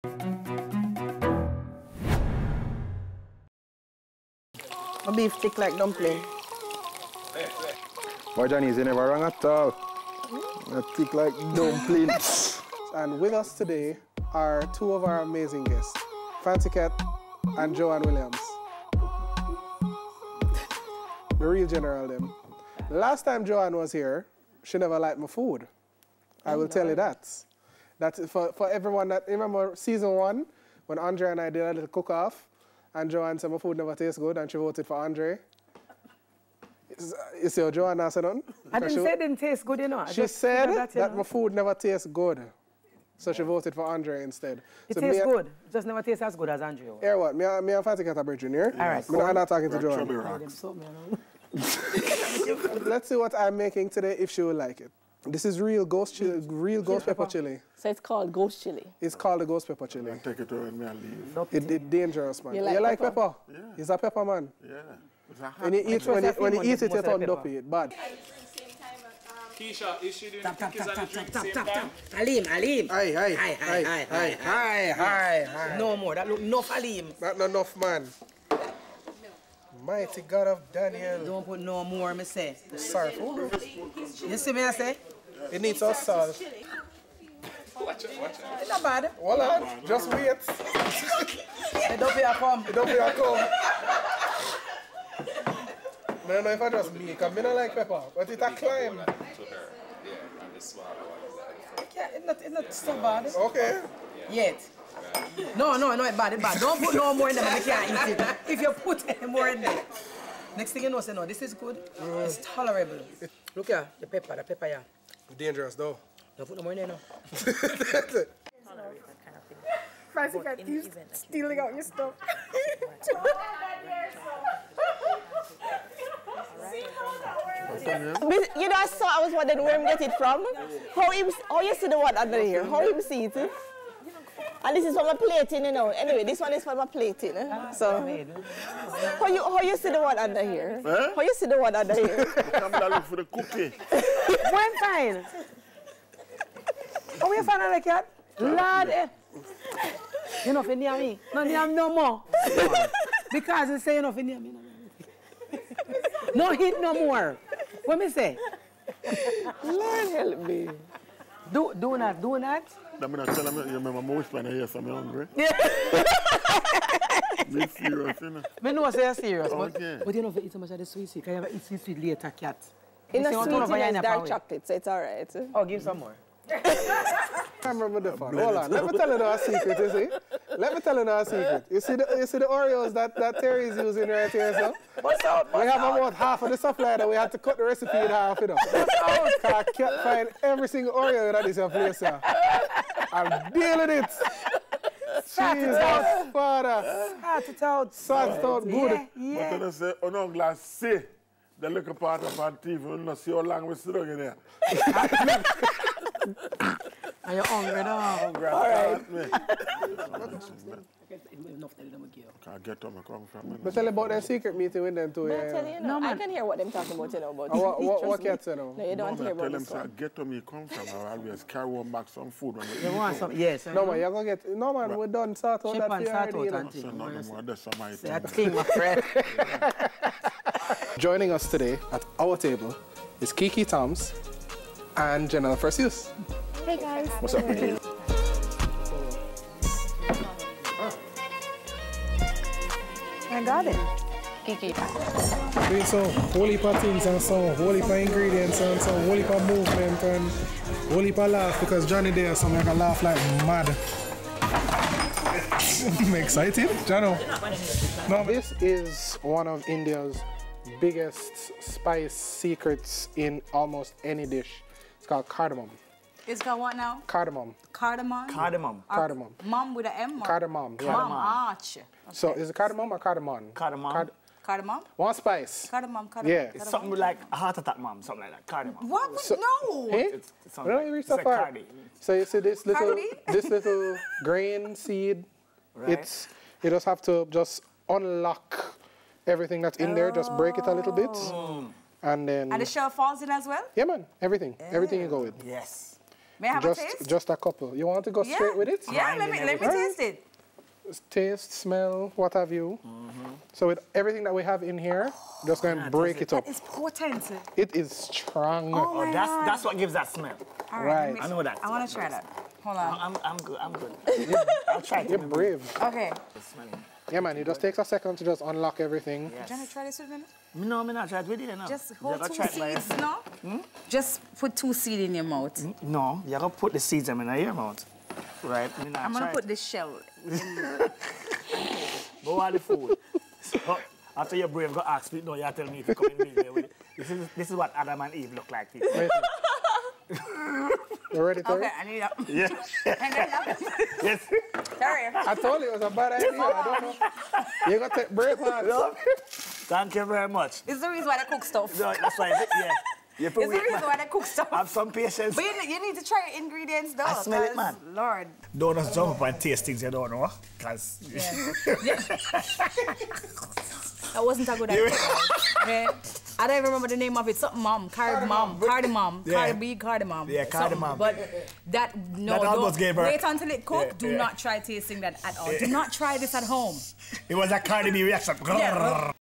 My beef thick like dumpling. Boy, Johnny's never wrong at all. Thick like dumpling. And with us today are two of our amazing guests, Fancy Cat and Joanne Williams. The real general them. Last time Joanne was here, she never liked my food. I will tell you that. That's for everyone that remember season 1 when Andre and I did a little cook-off and Joanne said my food never tastes good and she voted for Andre. You see how Joanne said nothing? I didn't say it didn't taste good, you know. She said that my food never tastes good. So she voted for Andre instead. It so tastes good. It just never tastes as good as Andre. Hear what? Me and Fancy Cat are bridging here. All right. I'm not talking to Joanne. Let's see what I'm making today if she will like it. This is real ghost chili, real ghost pepper chili. So it's called ghost chili. It's called the ghost pepper chili. Take it away and me and leave. It's dangerous, man. You like pepper? Yeah. He's a pepper man. Yeah. When you eat it, you turn dopey. It's bad. Keisha, is she doing the cookies and the drink at the same time? Alim. Hi. No more. That look enough Alim. Not enough, man. Mighty God of Daniel. Don't put no more, me say. Sorry. You see me, I say? It needs us salt. Watch it. It's not bad. Hold on, just wait. It don't be a come. It don't be a come. I don't know if I just me, because I don't like pepper, but it a climb. It's not so bad. Okay. Yet. No, it's bad. Don't put no more in there, I can't eat it. If you put any more in there. Next thing you know, say, no, this is good. It's tolerable. Look here, the pepper, yeah. Dangerous, though. Don't put no more in there, no. Fancy Cat keeps stealing out your stuff. You know, I was wondering where him get it from. How you see the one under here? How him see it? And this is for my plating, you know. Anyway, this one is for my plating. So, how you see the one under here? Eh? How you see the one under here? I'm look for the cookie. One fine. How you find out like that? Lord, you know, if you near me, no more. Because you say you know, if you near me, no hit no more. What me say? Lord help me. Do not. I'm not telling you, remember my wish when I hear something hungry. Be serious, you know. I know say you're serious, Okay. but you know if you eat so much of the sweet, because you have eat sweet later, cat. In a sweet is dark chocolate, so it's all right. Oh, give some more. I remember the fun. Hold on, let me tell you a secret, you see? Let me tell you a secret. You see the Oreos that Terry's using right here, so? We have about half of the supply that we had to cut the recipe in half, you know. Because I can't find every single Oreo that is your place, sir. I'm dealing it. Jesus, Father. Sort out good. But then I say, oh no, glass, see the little part of our TV, we don't see how long we sit down in there. Are you hungry now? All right. Can't get where I come from. But tell you about their secret meeting with them too. But I tell you, no, I can hear what they're talking about, you know. But what can't say now? No, you don't hear about this one. Get where me come from. I always carry one back some food. You want some? Yes. No, man, you're going to get... No, man, we're done. Sort out that fear already, you know. So no more, that's my thing. That thing, my friend. Joining us today at our table is Kiki Toms and General Perseus. Hey, guys. What's up, Kiki? I got it. Doing some whole heap of things and some whole heap of ingredients and some whole heap of movement and whole heap of laugh because Johnny there, so I can laugh like mad. I'm excited, Jono. Now, this is one of India's biggest spice secrets in almost any dish. It's called cardamom. It's called what now? Cardamom. Cardamom? Cardamom. Cardamom. Mom with an M? Cardamom. Yeah. Mom, okay. So is it cardamom or cardamom? Cardamom. Cardamom? One spice. Cardamom. Yeah. It's something like a heart attack, mom. Something like that. Cardamom. What? No. Hey? It's something No, you reached so far. So you see this little grain seed. Right. You just have to just unlock everything that's in there. Just break it a little bit, and then. And the shell falls in as well? Yeah, man. Everything. Everything you go with. Yes. May I have a taste? Just a couple. You want to go straight with it? Yeah, let me taste it. Taste, smell, what have you. So with everything that we have in here, just going to break it up. It's potent. It is strong. Oh, my God. That's what gives that smell. All Right. right. I know that. I want to try that. Hold on. I'm good. I'll try it. You're brave. Okay. Yeah, man, it just takes a second to just unlock everything. Yes. Do you want to try this with me? No, I'm not trying to do it now. Just You hold gotta 2 try it by seeds, yourself. no? Just put 2 seeds in your mouth. No, you gotta put the seeds in your mouth. Right? I'm going to put this shell in. Go on the food. So, after your brain go ask me, no, you tell me if you come in here with it. This is what Adam and Eve look like. Wait. You ready, Terry? Okay, I need that. Yeah. Yes. Sorry. I told you it was a bad idea. I don't know. You got to take break, man. Thank you very much. It's the reason why they cook stuff. No, that's why, yeah. You It's the reason why they cook stuff. Have some patience. But you need to try ingredients, though. I smell it, 'cause, man. Lord. Don't just jump up and taste things you don't know. Because... That wasn't a good idea. Okay? I don't even remember the name of it. Something cardamom. Yeah. Cardamom. Yeah, cardamom. But that, no, That almost gave her- wait until it cooks. Yeah, Do not try tasting that at all. Do not try this at home. It was a Cardi B reaction. Yeah.